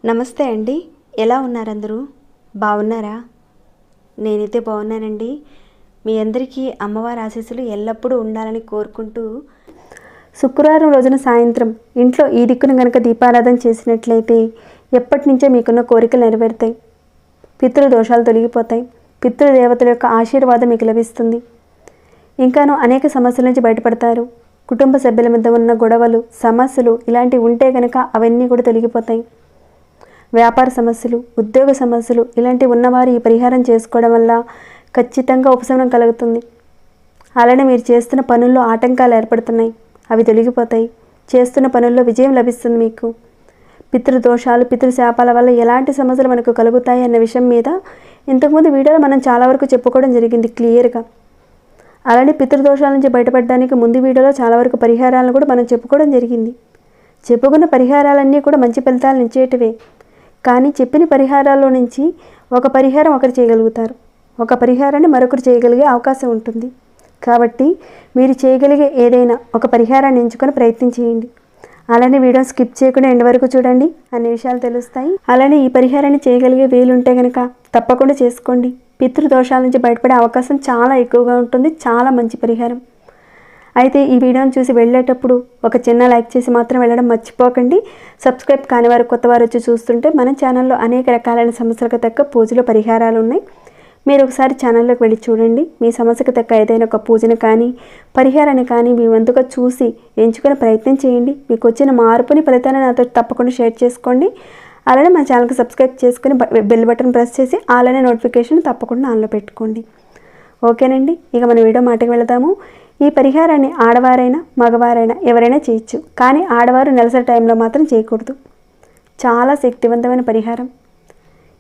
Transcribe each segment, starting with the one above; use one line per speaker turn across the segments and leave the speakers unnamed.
నమస్తే అండి, ఎలా ఉన్నారు అందరూ? బాగున్నారా? నేనైతే బాగున్నానండి. మీ అందరికీ అమ్మవారి ఆశీస్సులు ఎల్లప్పుడూ ఉండాలని కోరుకుంటూ, శుక్రవారం రోజున సాయంత్రం ఇంట్లో ఈ దిక్కున కనుక దీపారాధన చేసినట్లయితే ఎప్పటి నుంచో మీకున్న కోరికలు నెరవేరుతాయి, పితృదోషాలు తొలగిపోతాయి, పితృదేవతల యొక్క ఆశీర్వాదం మీకు లభిస్తుంది. ఇంకాను అనేక సమస్యల నుంచి బయటపడతారు. కుటుంబ సభ్యుల మధ్య ఉన్న గొడవలు, సమస్యలు ఇలాంటివి ఉంటే కనుక అవన్నీ కూడా తొలగిపోతాయి. వ్యాపార సమస్యలు, ఉద్యోగ సమస్యలు ఇలాంటివి ఉన్నవారు ఈ పరిహారం చేసుకోవడం వల్ల ఖచ్చితంగా ఉపశమనం కలుగుతుంది. అలానే మీరు చేస్తున్న పనుల్లో ఆటంకాలు ఏర్పడుతున్నాయి, అవి తొలగిపోతాయి. చేస్తున్న పనుల్లో విజయం లభిస్తుంది. మీకు పితృదోషాలు, పితృశాపాల వల్ల ఎలాంటి సమస్యలు మనకు కలుగుతాయి అన్న విషయం మీద ఇంతకుముందు వీడియోలో మనం చాలా వరకు చెప్పుకోవడం జరిగింది క్లియర్గా. అలానే పితృదోషాల నుంచి బయటపడడానికి ముందు వీడియోలో చాలా వరకు పరిహారాలను కూడా మనం చెప్పుకోవడం జరిగింది. చెప్పుకున్న పరిహారాలన్నీ కూడా మంచి ఫలితాలను ఇచ్చేటివే. కానీ చెప్పిన పరిహారాల్లో నుంచి ఒక పరిహారం ఒకరు చేయగలుగుతారు, ఒక పరిహారాన్ని మరొకరు చేయగలిగే అవకాశం ఉంటుంది. కాబట్టి మీరు చేయగలిగే ఏదైనా ఒక పరిహారాన్ని ఎంచుకొని ప్రయత్నం చేయండి. అలానే వీడియో స్కిప్ చేయకుండా ఎండ్ వరకు చూడండి, అన్ని విషయాలు తెలుస్తాయి. అలానే ఈ పరిహారాన్ని చేయగలిగే వీలుంటే కనుక తప్పకుండా చేసుకోండి. పితృదోషాల నుంచి బయటపడే అవకాశం చాలా ఎక్కువగా ఉంటుంది. చాలా మంచి పరిహారం. అయితే ఈ వీడియోని చూసి వెళ్ళేటప్పుడు ఒక చిన్న లైక్ చేసి మాత్రం వెళ్ళడం మర్చిపోకండి. సబ్స్క్రైబ్ కాని వారు, కొత్త వారు వచ్చి చూస్తుంటే మన ఛానల్లో అనేక రకాలైన సమస్యలకు తగ్గ పూజలు, పరిహారాలు ఉన్నాయి. మీరు ఒకసారి ఛానల్లోకి వెళ్ళి చూడండి. మీ సమస్యకు తగ్గ ఏదైనా ఒక పూజను కానీ పరిహారాన్ని కానీ మీ వంతుగా చూసి ఎంచుకునే ప్రయత్నం చేయండి. మీకు వచ్చిన మార్పుని, ఫలితాన్ని నాతో తప్పకుండా షేర్ చేసుకోండి. అలానే మన ఛానల్కి సబ్స్క్రైబ్ చేసుకుని బెల్ బటన్ ప్రెస్ చేసి అలానే నోటిఫికేషన్ తప్పకుండా ఆన్లో పెట్టుకోండి. ఓకేనండి, ఇక మన వీడియో మాటకి వెళదాము. ఈ పరిహారాన్ని ఆడవారైనా మగవారైనా ఎవరైనా చేయొచ్చు, కానీ ఆడవారు నెలసరి టైంలో మాత్రం చేయకూడదు. చాలా శక్తివంతమైన పరిహారం.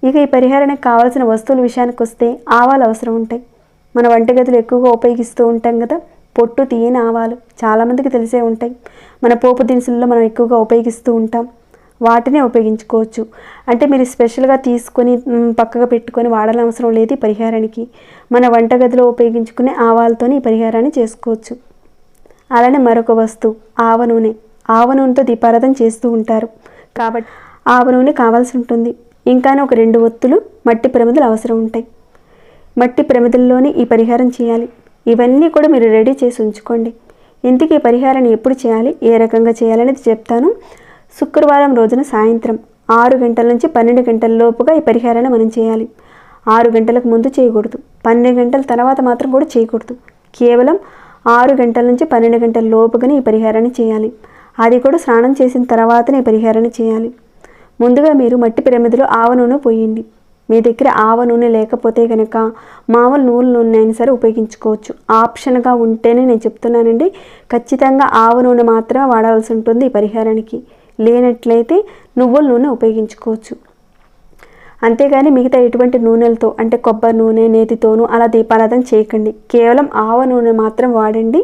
ఇక ఈ పరిహారానికి కావాల్సిన వస్తువుల విషయానికి వస్తే ఆవాలు అవసరం ఉంటాయి. మన వంటగదిలో ఎక్కువగా ఉపయోగిస్తూ ఉంటాం కదా, పొట్టు తీయని ఆవాలు చాలామందికి తెలిసే ఉంటాయి. మన పోపు దినుసుల్లో మనం ఎక్కువగా ఉపయోగిస్తూ ఉంటాం. వాటినే ఉపయోగించుకోవచ్చు. అంటే మీరు స్పెషల్గా తీసుకొని పక్కగా పెట్టుకొని వాడాల్సిన అవసరం లేదు. ఈ పరిహారానికి మన వంటగదిలో ఉపయోగించుకునే ఆవాలతోనే ఈ పరిహారాన్ని చేసుకోవచ్చు. అలానే మరొక వస్తువు ఆవ నూనె. ఆవ నూనెతో దీపారాధన చేస్తూ ఉంటారు కాబట్టి ఆవ నూనె కావాల్సి ఉంటుంది. ఇంకానే ఒక 2 ఒత్తులు మట్టి ప్రమిదలు అవసరం ఉంటాయి. మట్టి ప్రమిదల్లోనే ఈ పరిహారం చేయాలి. ఇవన్నీ కూడా మీరు రెడీ చేసి ఉంచుకోండి. ఇంతకీ ఈ పరిహారాన్ని ఎప్పుడు చేయాలి, ఏ రకంగా చేయాలనేది చెప్తాను. శుక్రవారం రోజున సాయంత్రం 6 గంటల నుంచి 12 గంటల లోపుగా ఈ పరిహారాన్ని మనం చేయాలి. 6 గంటలకు ముందు చేయకూడదు, 12 గంటల తర్వాత మాత్రం కూడా చేయకూడదు. కేవలం 6 గంటల నుంచి 12 గంటల లోపుగానే ఈ పరిహారాన్ని చేయాలి. అది కూడా స్నానం చేసిన తర్వాతనే ఈ పరిహారాన్ని చేయాలి. ముందుగా మీరు మట్టి ప్రమిదలో ఆవ నూనె పోయండి. మీ దగ్గర ఆవ నూనె లేకపోతే కనుక మామూలు నువ్వుల నూనె అయినా సరే ఉపయోగించుకోవచ్చు. ఆప్షన్గా ఉంటేనే నేను చెప్తున్నానండి. ఖచ్చితంగా ఆవ నూనె మాత్రమే వాడాల్సి ఉంటుంది ఈ పరిహారానికి. లేనట్లయితే నువ్వుల నూనె ఉపయోగించుకోవచ్చు. అంతేగాని మిగతా ఎటువంటి నూనెలతో అంటే కొబ్బరి నూనె, నేతితోనూ అలా దీపారాధన చేయకండి. కేవలం ఆవ నూనె మాత్రం వాడండి.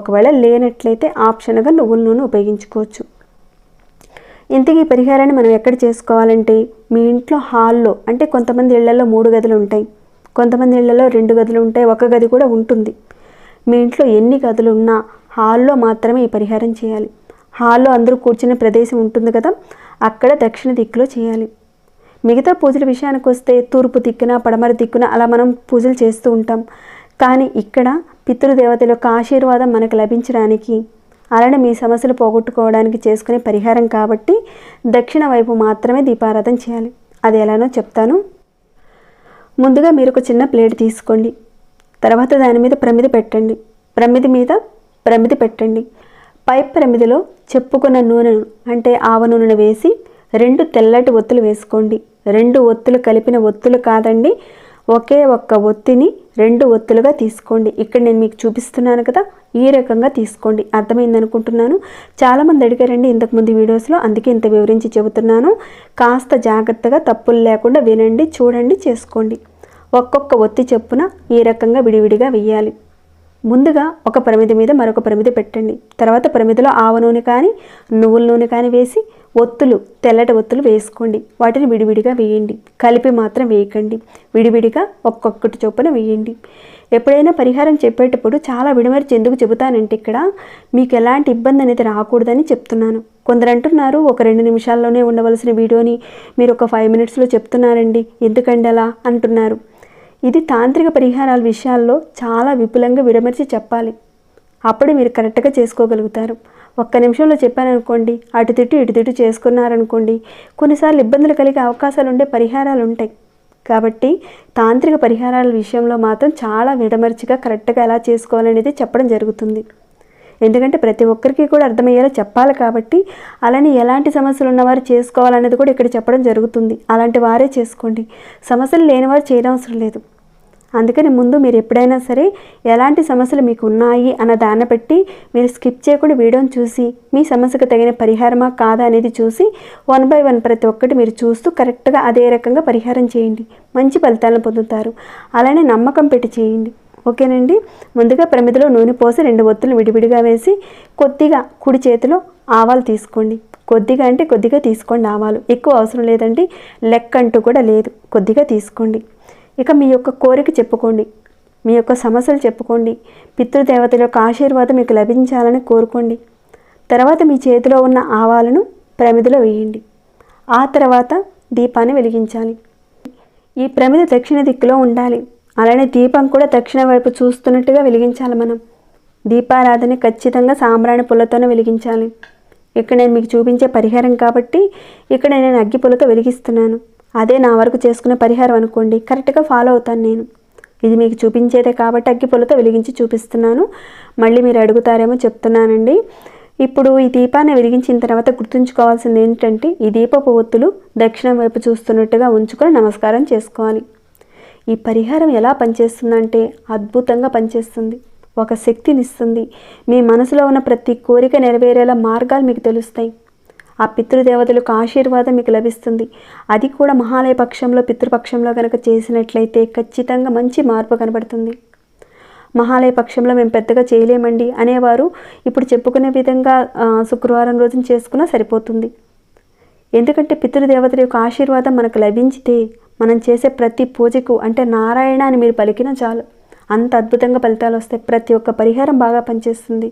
ఒకవేళ లేనట్లయితే ఆప్షన్గా నువ్వుల నూనె ఉపయోగించుకోవచ్చు. ఇంతకీ ఈ పరిహారాన్ని మనం ఎక్కడ చేసుకోవాలంటే మీ ఇంట్లో హాల్లో, అంటే కొంతమంది ఇళ్లలో 3 గదులు ఉంటాయి, కొంతమంది ఇళ్లలో 2 గదులు ఉంటాయి, ఒక గది కూడా ఉంటుంది. మీ ఇంట్లో ఎన్ని గదులు ఉన్నా హాల్లో మాత్రమే ఈ పరిహారం చేయాలి. హాల్లో అందరూ కూర్చునే ప్రదేశం ఉంటుంది కదా, అక్కడ దక్షిణ దిక్కులో చేయాలి. మిగతా పూజల విషయానికి వస్తే తూర్పు దిక్కున, పడమర దిక్కున అలా మనం పూజలు చేస్తూ ఉంటాం. కానీ ఇక్కడ పితృదేవతల యొక్క ఆశీర్వాదం మనకు లభించడానికి, అలానే మీ సమస్యలు పోగొట్టుకోవడానికి చేసుకునే పరిహారం కాబట్టి దక్షిణ వైపు మాత్రమే దీపారాధన చేయాలి. అది ఎలానో చెప్తాను. ముందుగా మీరు ఒక చిన్న ప్లేట్ తీసుకోండి. తర్వాత దాని మీద ప్రమిద పెట్టండి. ప్రమిది మీద ప్రమిది పెట్టండి. పై ప్రమిదిలో చెప్పుకున్న నూనెను అంటే ఆవ నూనెను వేసి 2 తెల్లటి ఒత్తులు వేసుకోండి. 2 ఒత్తులు కలిపిన ఒత్తులు కాదండి, ఒకే ఒక్క ఒత్తిని 2 ఒత్తులుగా తీసుకోండి. ఇక్కడ నేను మీకు చూపిస్తున్నాను కదా, ఈ రకంగా తీసుకోండి. అర్థమైంది అనుకుంటున్నాను. చాలామంది అడిగారండి ఇంతకుముందు వీడియోస్లో, అందుకే ఇంత వివరించి చెబుతున్నాను. కాస్త జాగ్రత్తగా తప్పులు లేకుండా వినండి, చూడండి, చేసుకోండి. ఒక్కొక్క ఒత్తి చొప్పున ఈ రకంగా విడివిడిగా వేయాలి. ముందుగా ఒక ప్రమిద మీద మరొక ప్రమిద పెట్టండి. తర్వాత ప్రమిదలో ఆవ నూనె కానీ నువ్వుల నూనె కానీ వేసి ఒత్తులు, తెల్లటి ఒత్తులు వేసుకోండి. వాటిని విడివిడిగా వేయండి, కలిపి మాత్రం వేయకండి. విడివిడిగా ఒక్కొక్కటి చొప్పున వేయండి. ఎప్పుడైనా పరిహారం చెప్పేటప్పుడు చాలా విడమర్చి ఎందుకు చెబుతానంటే ఇక్కడ మీకు ఎలాంటి ఇబ్బంది అనేది రాకూడదని చెప్తున్నాను. కొందరు అంటున్నారు ఒక 2 నిమిషాల్లోనే ఉండవలసిన వీడియోని మీరు ఒక 5 మినిట్స్లో చెప్తున్నారండి, ఎందుకండి అలా అంటున్నారు. ఇది తాంత్రిక పరిహారాల విషయాల్లో చాలా విపులంగా విడమర్చి చెప్పాలి. అప్పుడు మీరు కరెక్ట్గా చేసుకోగలుగుతారు. ఒక్క నిమిషంలో చెప్పారనుకోండి, అటు తిట్టు ఇటు తిట్టు చేసుకున్నారనుకోండి, కొన్నిసార్లు ఇబ్బందులు కలిగే అవకాశాలు ఉండే పరిహారాలు ఉంటాయి. కాబట్టి తాంత్రిక పరిహారాల విషయంలో మాత్రం చాలా విడమర్చిగా కరెక్ట్గా ఎలా చేసుకోవాలనేది చెప్పడం జరుగుతుంది. ఎందుకంటే ప్రతి ఒక్కరికి కూడా అర్థమయ్యేలా చెప్పాలి కాబట్టి, అలానే ఎలాంటి సమస్యలు ఉన్నవారు చేసుకోవాలనేది కూడా ఇక్కడ చెప్పడం జరుగుతుంది. అలాంటి వారే చేసుకోండి, సమస్యలు లేనివారు చేయనవసరం లేదు. అందుకని ముందు మీరు ఎప్పుడైనా సరే ఎలాంటి సమస్యలు మీకు ఉన్నాయి అన్న దాన్ని బట్టి మీరు స్కిప్ చేయకుండా వీడియోని చూసి మీ సమస్యకు తగిన పరిహారమా కాదా అనేది చూసి 1 by 1 ప్రతి ఒక్కటి మీరు చూస్తూ కరెక్ట్గా అదే రకంగా పరిహారం చేయండి, మంచి ఫలితాలను పొందుతారు. అలానే నమ్మకం పెట్టి చేయండి, ఓకేనండి. ముందుగా ప్రమిదలో నూనె పోసి 2 ఒత్తులు విడివిడిగా వేసి కొద్దిగా కుడి చేతిలో ఆవాలు తీసుకోండి. కొద్దిగా అంటే కొద్దిగా తీసుకోండి, ఆవాలు ఎక్కువ అవసరం లేదండి, లెక్క అంటూ కూడా లేదు, కొద్దిగా తీసుకోండి. ఇక మీ యొక్క కోరిక చెప్పుకోండి, మీ యొక్క సమస్యలు చెప్పుకోండి, పితృదేవతల యొక్క ఆశీర్వాదం మీకు లభించాలని కోరుకోండి. తర్వాత మీ చేతిలో ఉన్న ఆవాలను ప్రమిదలో వేయండి. ఆ తర్వాత దీపాన్ని వెలిగించాలి. ఈ ప్రమిద దక్షిణ దిక్కులో ఉండాలి. అలానే దీపం కూడా దక్షిణ వైపు చూస్తున్నట్టుగా వెలిగించాలి. మనం దీపారాధన ఖచ్చితంగా సాంబ్రాణి పుల్లతోనే వెలిగించాలి. ఇక్కడ నేను మీకు చూపించే పరిహారం కాబట్టి ఇక్కడ నేను అగ్గిపుల్లతో వెలిగిస్తున్నాను. అదే నా వరకు చేసుకునే పరిహారం అనుకోండి, కరెక్ట్గా ఫాలో అవుతాను నేను. ఇది మీకు చూపించేదే కాబట్టి అగ్గిపుల్లతో వెలిగించి చూపిస్తున్నాను. మళ్ళీ మీరు అడుగుతారేమో చెప్తున్నానండి. ఇప్పుడు ఈ దీపాన్ని వెలిగించిన తర్వాత గుర్తుంచుకోవాల్సింది ఏంటంటే ఈ దీపపు ఒత్తులు దక్షిణం వైపు చూస్తున్నట్టుగా ఉంచుకొని నమస్కారం చేసుకోవాలి. ఈ పరిహారం ఎలా పనిచేస్తుందంటే అద్భుతంగా పనిచేస్తుంది, ఒక శక్తినిస్తుంది. మీ మనసులో ఉన్న ప్రతి కోరిక నెరవేరేలా మార్గాలు మీకు తెలుస్తాయి. ఆ పితృదేవతలకు ఆశీర్వాదం మీకు లభిస్తుంది. అది కూడా మహాలయ పక్షంలో పితృపక్షంలో కనుక చేసినట్లయితే ఖచ్చితంగా మంచి మార్పు కనబడుతుంది. మహాలయ పక్షంలో మేము పెద్దగా చేయలేమండి అనేవారు ఇప్పుడు చెప్పుకునే విధంగా శుక్రవారం రోజున చేసుకున్నా సరిపోతుంది. ఎందుకంటే పితృదేవతల యొక్క ఆశీర్వాదం మనకు లభించితే మనం చేసే ప్రతి పూజకు అంటే నారాయణ అని మీరు పలికినా చాలు, అంత అద్భుతంగా ఫలితాలు వస్తాయి. ప్రతి ఒక్క పరిహారం బాగా పనిచేస్తుంది.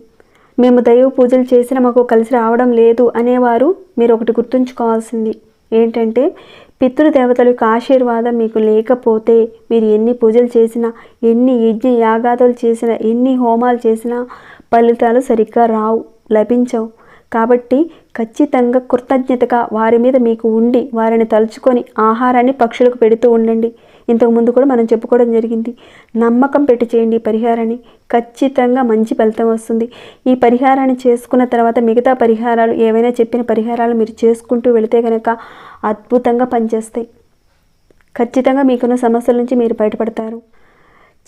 మేము దైవ పూజలు చేసినా మాకు కలిసి రావడం లేదు అనేవారు మీరు ఒకటి గుర్తుంచుకోవాల్సింది ఏంటంటే పితృదేవతల యొక్క ఆశీర్వాదం మీకు లేకపోతే మీరు ఎన్ని పూజలు చేసినా, ఎన్ని యజ్ఞ యాగాదులు చేసినా, ఎన్ని హోమాలు చేసినా ఫలితాలు సరిగ్గా రావు, లభించవు. కాబట్టి ఖచ్చితంగా కృతజ్ఞతగా వారి మీద మీకు ఉండి వారిని తలుచుకొని ఆహారాన్ని పక్షులకు పెడుతూ ఉండండి. ఇంతకుముందు కూడా మనం చెప్పుకోవడం జరిగింది. నమ్మకం పెట్టి చేయండి ఈ పరిహారాన్ని, ఖచ్చితంగా మంచి ఫలితం వస్తుంది. ఈ పరిహారాన్ని చేసుకున్న తర్వాత మిగతా పరిహారాలు ఏవైనా చెప్పిన పరిహారాలు మీరు చేసుకుంటూ వెళితే కనుక అద్భుతంగా పనిచేస్తాయి. ఖచ్చితంగా మీకున్న సమస్యల నుంచి మీరు బయటపడతారు.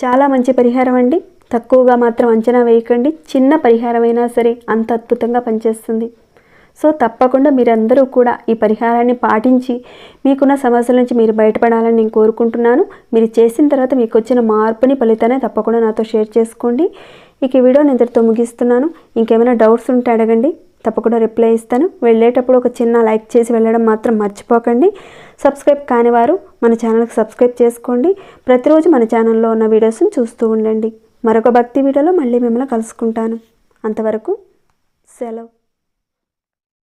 చాలా మంచి పరిహారం అండి, తక్కువగా మాత్రం అంచనా వేయకండి. చిన్న పరిహారమైనా సరే అంత అద్భుతంగా పనిచేస్తుంది. సో తప్పకుండా మీరందరూ కూడా ఈ పరిహారాన్ని పాటించి మీకున్న సమస్యల నుంచి మీరు బయటపడాలని నేను కోరుకుంటున్నాను. మీరు చేసిన తర్వాత మీకు వచ్చిన మార్పుని ఫలితాన్ని తప్పకుండా నాతో షేర్ చేసుకోండి. ఇక ఈ వీడియోని ఇంతటితో ముగిస్తున్నాను. ఇంకేమైనా డౌట్స్ ఉంటే అడగండి, తప్పకుండా రిప్లై ఇస్తాను. వెళ్ళేటప్పుడు ఒక చిన్న లైక్ చేసి వెళ్ళడం మాత్రం మర్చిపోకండి. సబ్స్క్రైబ్ కానివారు మన ఛానల్కి సబ్స్క్రైబ్ చేసుకోండి. ప్రతిరోజు మన ఛానల్లో ఉన్న వీడియోస్ని చూస్తూ ఉండండి. మరొక భక్తి వీడియోలో మళ్ళీ మిమ్మల్ని కలుసుకుంటాను. అంతవరకు సెలవు.